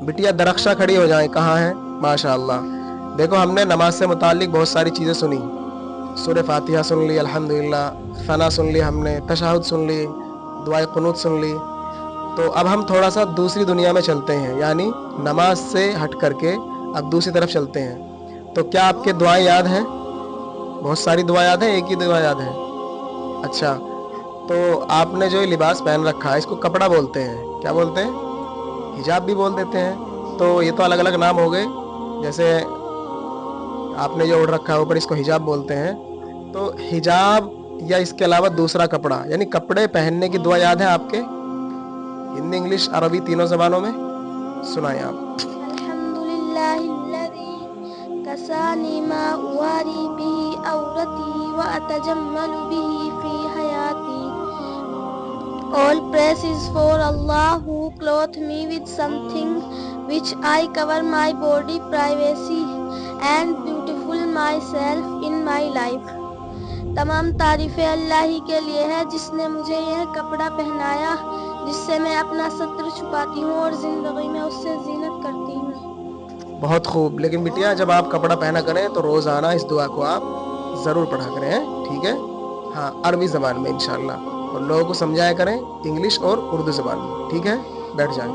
बिटिया दरख्शा खड़ी हो जाए, कहाँ है? माशाअल्लाह। देखो हमने नमाज से मुतालिक बहुत सारी चीज़ें सुनी, सूरह फातिहा सुन ली, अल्हम्दुलिल्लाह, सना सुन ली, हमने तशहुद सुन ली, दुआए कुनूत सुन ली। तो अब हम थोड़ा सा दूसरी दुनिया में चलते हैं, यानी नमाज से हट करके अब दूसरी तरफ चलते हैं। तो क्या आपके दुआएं याद हैं? बहुत सारी दुआ याद है, एक ही दुआ याद है? अच्छा, तो आपने जो ये लिबास पहन रखा है इसको कपड़ा बोलते हैं, क्या बोलते हैं? हिजाब भी बोल देते हैं। तो ये तो अलग अलग नाम हो गए, जैसे आपने जो ओढ़ रखा है ऊपर इसको हिजाब बोलते हैं। तो हिजाब या इसके अलावा दूसरा कपड़ा, यानी कपड़े पहनने की दुआ याद है आपके? हिंदी, इंग्लिश, अरबी तीनों ज़बानों में सुनाएं आप। अल्हम्दुलिल्लाहिल्लज़ी कसानी मा उवारी बिही औरती व अतजम्मलु बिही फी हयाती। All praise is for Allah who clothed me with something which I cover my body privacy and beautiful myself in my life. तमाम तारीफ़ें अल्लाह ही के लिए है जिसने मुझे यह कपड़ा पहनाया जिससे मैं अपना सत्र छुपाती हूँ और ज़िंदगी में उससे ज़ीनत करती हूँ। बहुत खूब। लेकिन बिटिया जब आप कपड़ा पहना करें तो रोज़ाना इस दुआ को आप ज़रूर पढ़ा करें, ठीक है? हाँ, अरबी ज़बान में इंशाअल्लाह, और लोगों को समझाया करें इंग्लिश और उर्दू ज़बान में, ठीक है? बैठ जाएं।